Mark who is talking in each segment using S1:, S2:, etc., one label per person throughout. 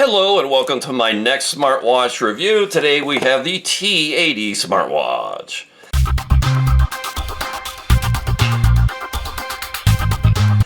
S1: Hello and welcome to my next smartwatch review. Today we have the T80 Smartwatch.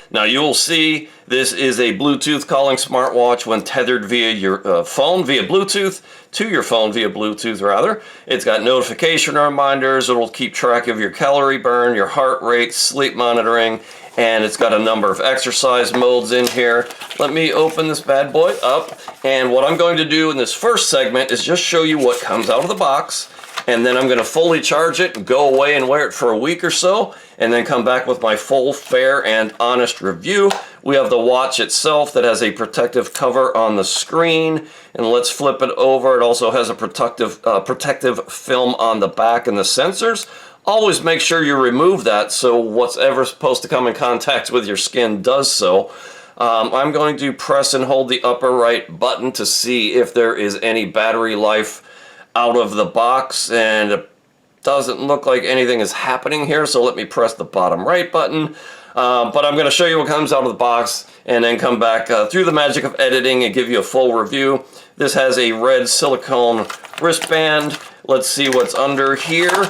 S1: Now you will see this is a Bluetooth calling smartwatch when tethered via your phone via Bluetooth, to your phone via Bluetooth rather. It's got notification reminders, it'll keep track of your calorie burn, your heart rate, sleep monitoring, and it's got a number of exercise modes in here. Let me open this bad boy up, and what I'm going to do in this first segment is just show you what comes out of the box, and then I'm going to fully charge it and go away and wear it for a week or so, and then come back with my full, fair, and honest review. We have the watch itself that has a protective cover on the screen, and let's flip it over. It also has a protective film on the back and the sensors. Always make sure you remove that so whatever is supposed to come in contact with your skin does so. I'm going to press and hold the upper right button to see if there is any battery life out of the box, and it doesn't look like anything is happening here, so let me press the bottom right button. But I'm going to show you what comes out of the box and then come back through the magic of editing and give you a full review. This has a red silicone wristband. Let's see what's under here.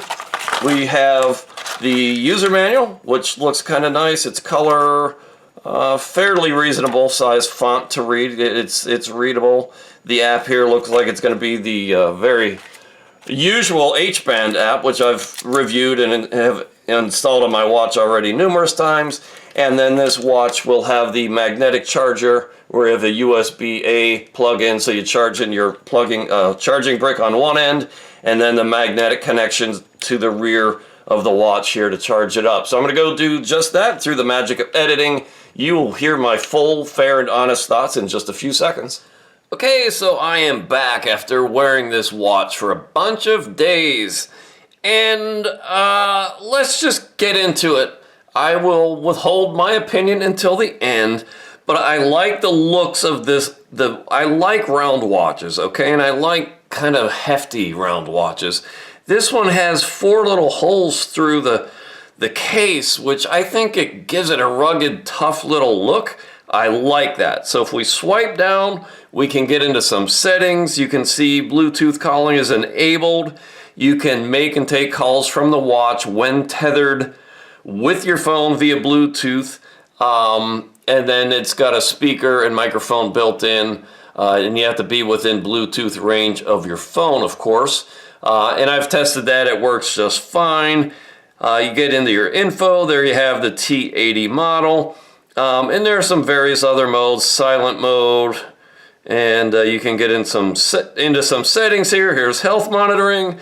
S1: We have the user manual, which looks kind of nice. It's color, fairly reasonable size font to read. It's readable. The app here looks like it's going to be the very usual H-band app, which I've reviewed and have installed on my watch already numerous times. And then this watch will have the magnetic charger where you have a USB-A plug-in, so you charge in your charging brick on one end, and then the magnetic connections to the rear of the watch here to charge it up. So I'm going to go do just that through the magic of editing. You will hear my full, fair, and honest thoughts in just a few seconds. Okay, so I am back after wearing this watch for a bunch of days, and let's just get into it. I will withhold my opinion until the end, but I like the looks of this. I like round watches, okay, and I like kind of hefty round watches. This one has 4 little holes through the case, which I think it gives it a rugged, tough little look. I like that. So if we swipe down, we can get into some settings. You can see Bluetooth calling is enabled. You can make and take calls from the watch when tethered with your phone via Bluetooth. And then it's got a speaker and microphone built in. And you have to be within Bluetooth range of your phone, of course. And I've tested that. It works just fine. You get into your info. There you have the T80 model. And there are some various other modes, silent mode, and you can get into some settings here. Here's health monitoring,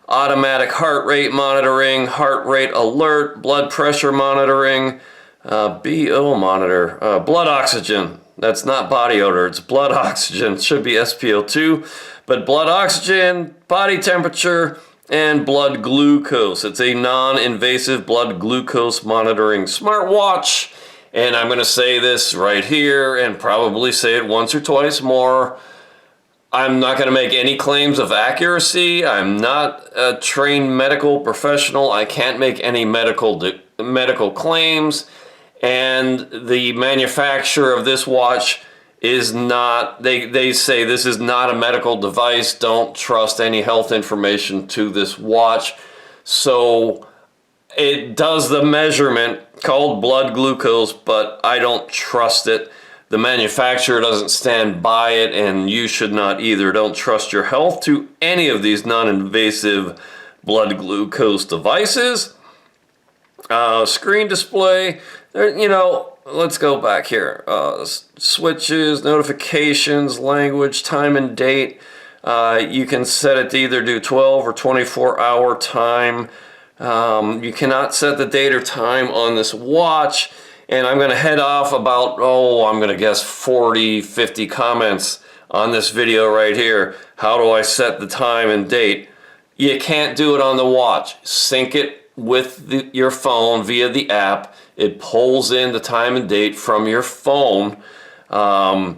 S1: automatic heart rate monitoring, heart rate alert, blood pressure monitoring, BO monitor, blood oxygen. That's not body odor, it's blood oxygen. It should be SpO2, but blood oxygen, body temperature, and blood glucose. It's a non-invasive blood glucose monitoring smartwatch. And I'm going to say this right here and probably say it once or twice more. I'm not going to make any claims of accuracy. I'm not a trained medical professional. I can't make any medical claims. And the manufacturer of this watch is not, they say this is not a medical device. Don't trust any health information to this watch. So it does the measurement called blood glucose, but I don't trust it. The manufacturer doesn't stand by it, and you should not either. Don't trust your health to any of these non-invasive blood glucose devices. Screen display, let's go back here. Switches, notifications, language, time and date. You can set it to either do 12 or 24-hour time. You cannot set the date or time on this watch, and I'm going to head off about, I'm going to guess 40, 50 comments on this video right here. How do I set the time and date? You can't do it on the watch. Sync it with your phone via the app. It pulls in the time and date from your phone. So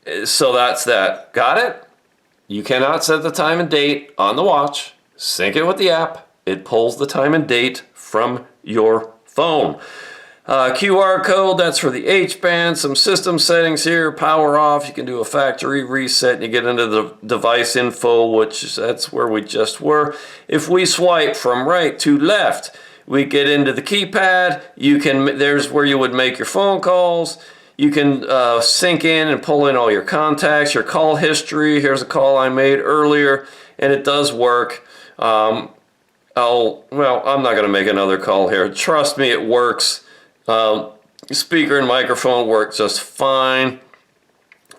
S1: that's that. Got it? You cannot set the time and date on the watch. Sync it with the app. It pulls the time and date from your phone. QR code, that's for the H band. Some system settings here, power off. You can do a factory reset and you get into the device info, which that's where we just were. If we swipe from right to left, we get into the keypad. There's where you would make your phone calls. You can sync in and pull in all your contacts, your call history. Here's a call I made earlier, and it does work. Well, I'm not going to make another call here. Trust me, it works. Speaker and microphone work just fine.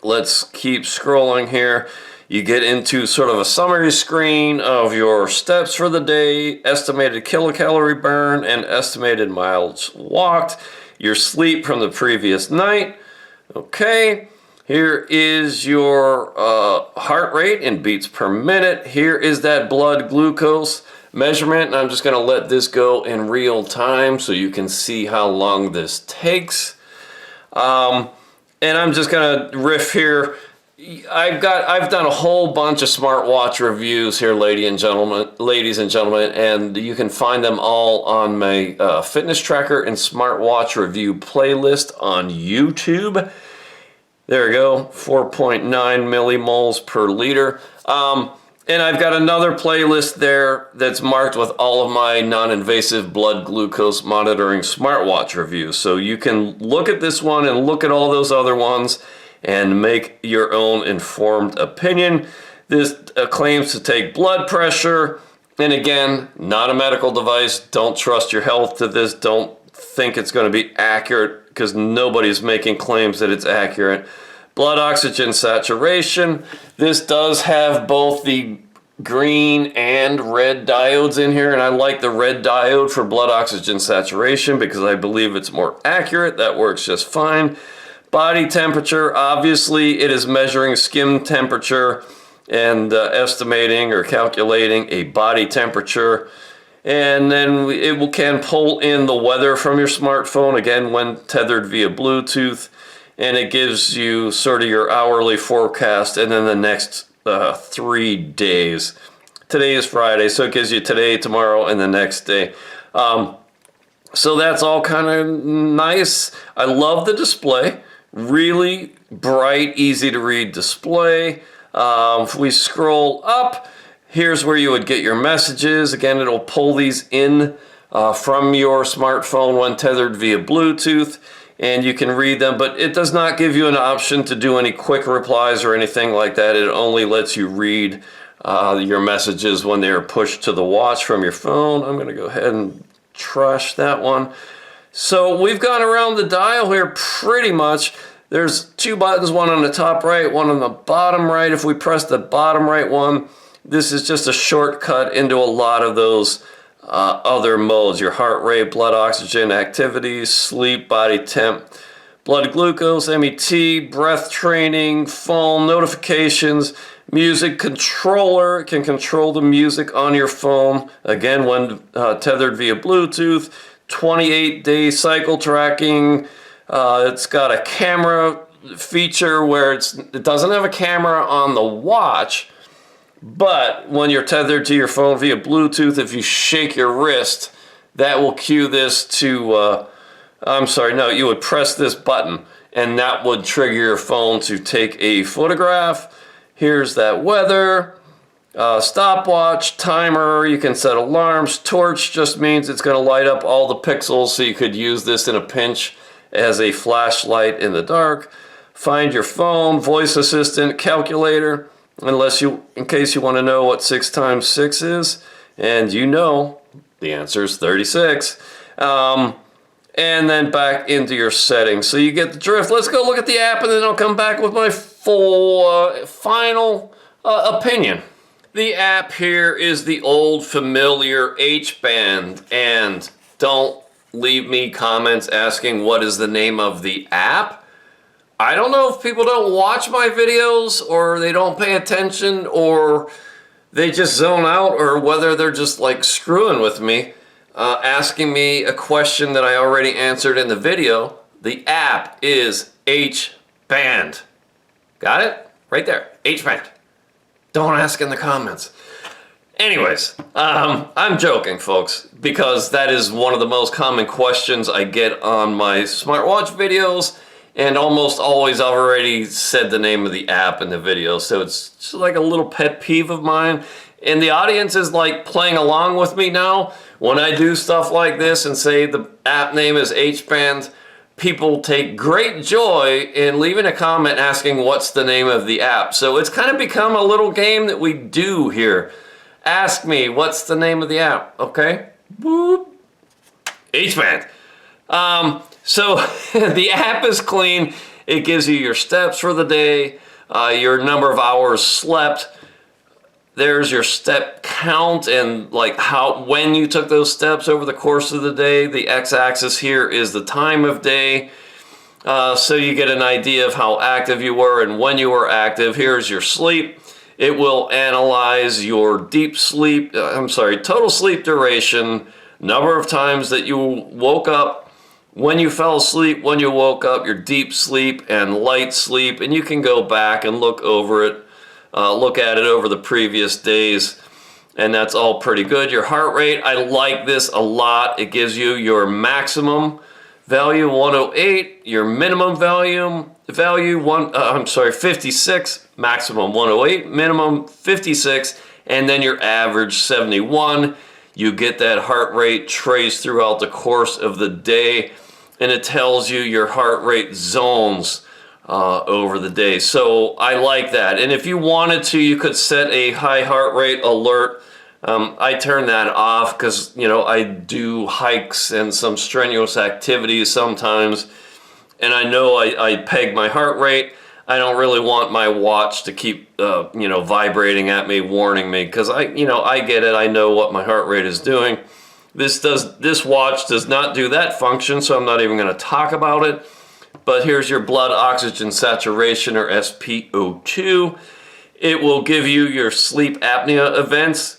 S1: Let's keep scrolling here. You get into sort of a summary screen of your steps for the day, estimated kilocalorie burn, and estimated miles walked, your sleep from the previous night. Okay, here is your heart rate in beats per minute. Here is that blood glucose measurement, and I'm just going to let this go in real time so you can see how long this takes. And I'm just going to riff here. I've done a whole bunch of smartwatch reviews here, ladies and gentlemen, and you can find them all on my fitness tracker and smartwatch review playlist on YouTube. There we go, 4.9 millimoles per liter. And I've got another playlist there that's marked with all of my non-invasive blood glucose monitoring smartwatch reviews. So you can look at this one and look at all those other ones and make your own informed opinion. This claims to take blood pressure. And again, not a medical device. Don't trust your health to this. Don't think it's going to be accurate because nobody's making claims that it's accurate. Blood oxygen saturation. This does have both the green and red diodes in here, and I like the red diode for blood oxygen saturation because I believe it's more accurate. That works just fine. Body temperature, obviously it is measuring skin temperature and estimating or calculating a body temperature. And then it can pull in the weather from your smartphone, again when tethered via Bluetooth. And it gives you sort of your hourly forecast and then the next 3 days. Today is Friday, so it gives you today, tomorrow, and the next day. So that's all kind of nice. I love the display. Really bright, easy to read display. If we scroll up, here's where you would get your messages. Again, it'll pull these in from your smartphone when tethered via Bluetooth. And you can read them, but it does not give you an option to do any quick replies or anything like that. It only lets you read your messages when they are pushed to the watch from your phone. I'm going to go ahead and trash that one. So we've gone around the dial here pretty much. There's two buttons, one on the top right, one on the bottom right. If we press the bottom right one, this is just a shortcut into a lot of those other modes, your heart rate, blood oxygen, activities, sleep, body temp, blood glucose, MET, breath training, phone notifications, music controller. It can control the music on your phone, again when tethered via Bluetooth, 28-day cycle tracking. It's got a camera feature where it doesn't have a camera on the watch, but when you're tethered to your phone via Bluetooth, if you shake your wrist, that will cue this to, you would press this button and that would trigger your phone to take a photograph. Here's that weather, stopwatch, timer, you can set alarms. Torch just means it's going to light up all the pixels, so you could use this in a pinch as a flashlight in the dark. Find your phone, voice assistant, calculator. In case you want to know what 6 times 6 is, and you know the answer is 36. And then back into your settings. So you get the drift. Let's go look at the app, and then I'll come back with my full final opinion. The app here is the old familiar H band, and don't leave me comments asking what is the name of the app. I don't know if people don't watch my videos or they don't pay attention or they just zone out, or whether they're just like screwing with me, asking me a question that I already answered in the video. The app is H band. Got it? Right there. H band. Don't ask in the comments. Anyways, I'm joking, folks, because that is one of the most common questions I get on my smartwatch videos, and almost always I've already said the name of the app in the video, so it's just like a little pet peeve of mine. And the audience is like playing along with me now. When I do stuff like this and say the app name is H-Band, people take great joy in leaving a comment asking what's the name of the app. So it's kind of become a little game that we do here. Ask me, what's the name of the app? Okay. Boop. H-Band. So the app is clean. It gives you your steps for the day, your number of hours slept. There's your step count and like when you took those steps over the course of the day. The x-axis here is the time of day. So you get an idea of how active you were and when you were active. Here's your sleep. It will analyze your total sleep duration, number of times that you woke up, when you fell asleep, when you woke up, your deep sleep and light sleep, and you can go back and look at it over the previous days, and that's all pretty good. Your heart rate, I like this a lot. It gives you your maximum value 108, your minimum value 56, maximum 108, minimum 56, and then your average 71. You get that heart rate traced throughout the course of the day, and it tells you your heart rate zones over the day. So I like that. And if you wanted to, you could set a high heart rate alert. I turn that off because, I do hikes and some strenuous activities sometimes, and I know I peg my heart rate. I don't really want my watch to keep, vibrating at me, warning me, because I get it. I know what my heart rate is doing. This watch does not do that function, so I'm not even going to talk about it. But here's your blood oxygen saturation, or SpO2. It will give you your sleep apnea events.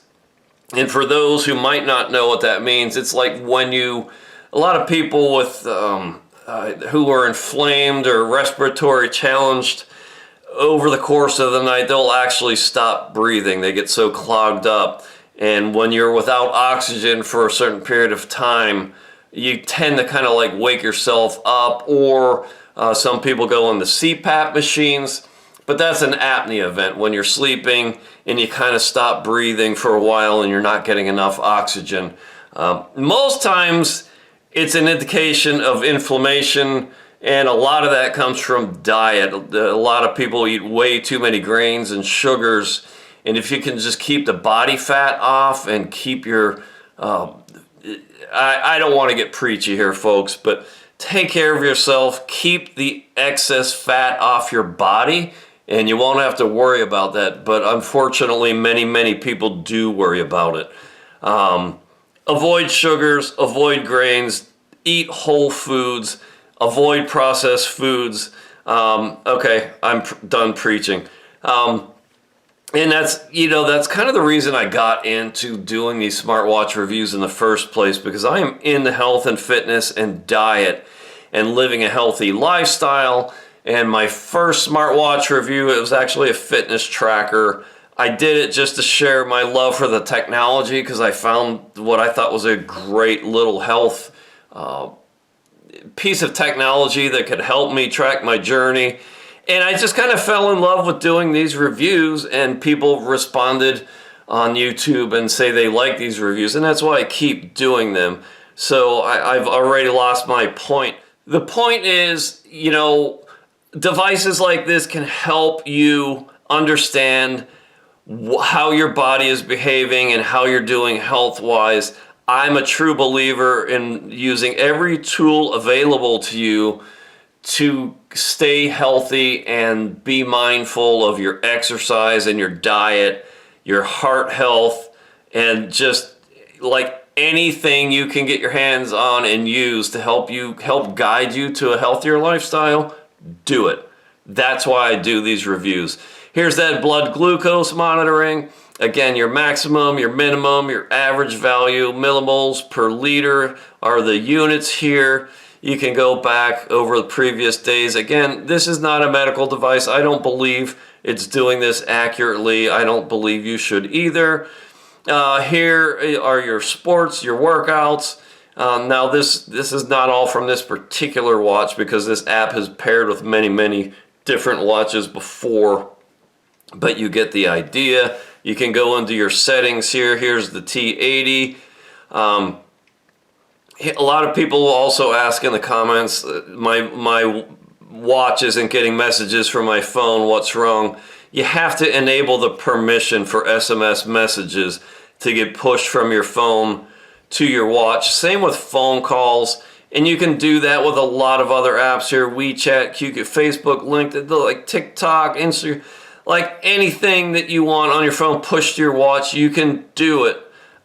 S1: And for those who might not know what that means, it's like when a lot of people with who are inflamed or respiratory challenged, over the course of the night, they'll actually stop breathing. They get so clogged up. And when you're without oxygen for a certain period of time, you tend to kind of like wake yourself up, or some people go on the CPAP machines. But that's an apnea event, when you're sleeping and you kind of stop breathing for a while and you're not getting enough oxygen. Most times it's an indication of inflammation, and a lot of that comes from diet. A lot of people eat way too many grains and sugars, and if you can just keep the body fat off and keep your I don't want to get preachy here, folks, but take care of yourself. Keep the excess fat off your body, and you won't have to worry about that. But unfortunately, many people do worry about it. Avoid sugars, avoid grains, eat whole foods, avoid processed foods. Okay, I'm done preaching. And that's kind of the reason I got into doing these smartwatch reviews in the first place, because I am into health and fitness and diet and living a healthy lifestyle. And my first smartwatch review, it was actually a fitness tracker. I did it just to share my love for the technology, because I found what I thought was a great little health piece of technology that could help me track my journey. And I just kind of fell in love with doing these reviews, and people responded on YouTube and say they like these reviews, and that's why I keep doing them. So I've already lost my point. The point is, devices like this can help you understand how your body is behaving and how you're doing health-wise. I'm a true believer in using every tool available to you to stay healthy and be mindful of your exercise and your diet, your heart health, and just like anything you can get your hands on and use to help guide you to a healthier lifestyle, do it. That's why I do these reviews. Here's that blood glucose monitoring. Again, your maximum, your minimum, your average value, millimoles per liter are the units here. You can go back over the previous days. Again, this is not a medical device. I don't believe it's doing this accurately. I don't believe you should either. Here are your sports, your workouts. Now this is not all from this particular watch because this app has paired with many different watches before, but you get the idea. You can go into your settings here. Here's the T80. A lot of people also ask in the comments, my watch isn't getting messages from my phone, what's wrong? You have to enable the permission for SMS messages to get pushed from your phone to your watch. Same with phone calls, and you can do that with a lot of other apps here. WeChat, QQ, Facebook, LinkedIn, like TikTok, Instagram, like anything that you want on your phone pushed to your watch, you can do it.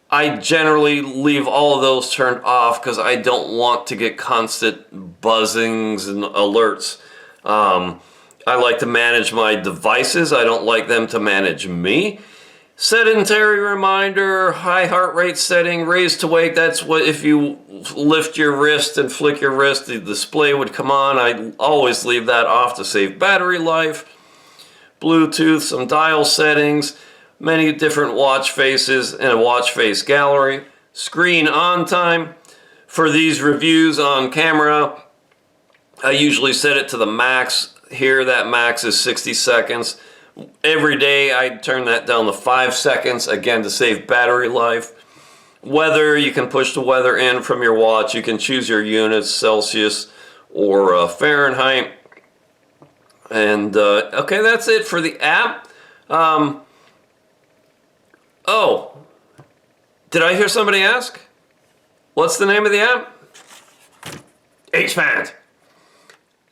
S1: I generally leave all of those turned off because I don't want to get constant buzzings and alerts. I like to manage my devices. I don't like them to manage me. Sedentary reminder, high heart rate setting, raise to wake. That's what, if you lift your wrist and flick your wrist, the display would come on. I always leave that off to save battery life. Bluetooth, some dial settings, many different watch faces and a watch face gallery. Screen on time. For these reviews on camera, I usually set it to the max. Here, that max is 60 seconds. Every day, I turn that down to 5 seconds, again, to save battery life. Weather, you can push the weather in from your watch. You can choose your units, Celsius or Fahrenheit. And, okay, that's it for the app. Oh, did I hear somebody ask? What's the name of the app? H-Band.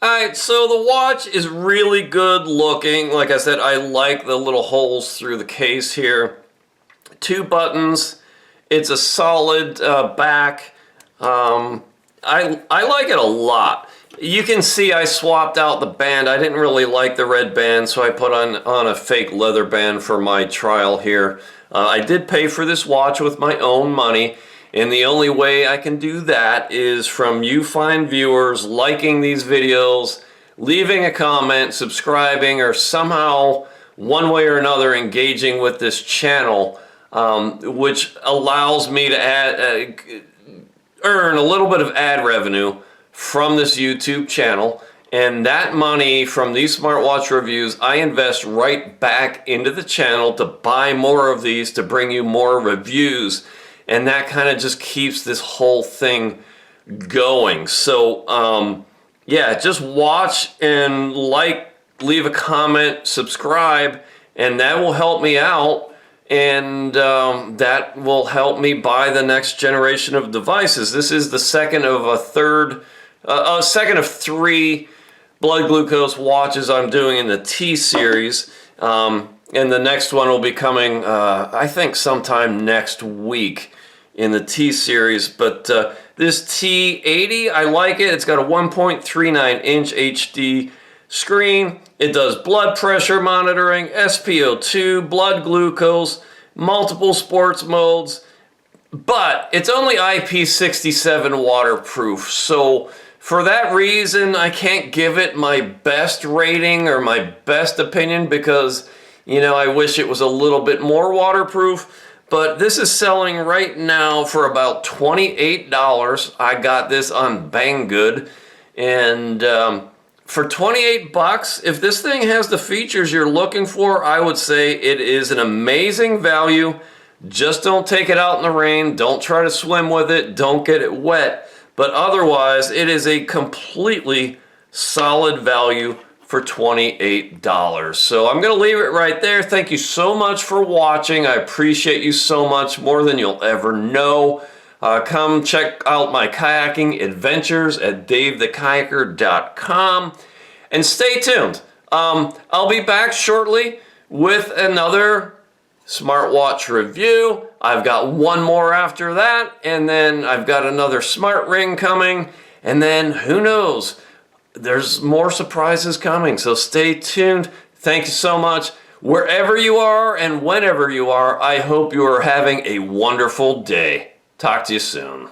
S1: Alright, so the watch is really good looking. Like I said, I like the little holes through the case here. 2 buttons. It's a solid back. I like it a lot. You can see I swapped out the band. I didn't really like the red band, so I put on a fake leather band for my trial here. I did pay for this watch with my own money. And the only way I can do that is from you fine viewers liking these videos, leaving a comment, subscribing, or somehow, one way or another, engaging with this channel, which allows me to earn a little bit of ad revenue from this YouTube channel. And that money from these smartwatch reviews, I invest right back into the channel to buy more of these, to bring you more reviews. And that kind of just keeps this whole thing going. So, yeah, just watch and like, leave a comment, subscribe, and that will help me out. And that will help me buy the next generation of devices. This is the second of 3 blood glucose watches I'm doing in the T series. And the next one will be coming, I think, sometime next week in the T series. But this T80, I like it. It's got a 1.39-inch HD screen. It does blood pressure monitoring, SpO2, blood glucose, multiple sports modes. But it's only IP67 waterproof. So for that reason, I can't give it my best rating or my best opinion because, you know, I wish it was a little bit more waterproof. But this is selling right now for about $28. I got this on Banggood. And for 28 bucks, if this thing has the features you're looking for, I would say it is an amazing value. Just don't take it out in the rain. Don't try to swim with it. Don't get it wet. But otherwise, it is a completely solid value for $28. So I'm going to leave it right there. Thank you so much for watching. I appreciate you so much, more than you'll ever know. Come check out my kayaking adventures at davethekayaker.com. And stay tuned. I'll be back shortly with another smartwatch review. I've got one more after that, and then I've got another smart ring coming, and then who knows, there's more surprises coming. So stay tuned. Thank you so much. Wherever you are and whenever you are, I hope you are having a wonderful day. Talk to you soon.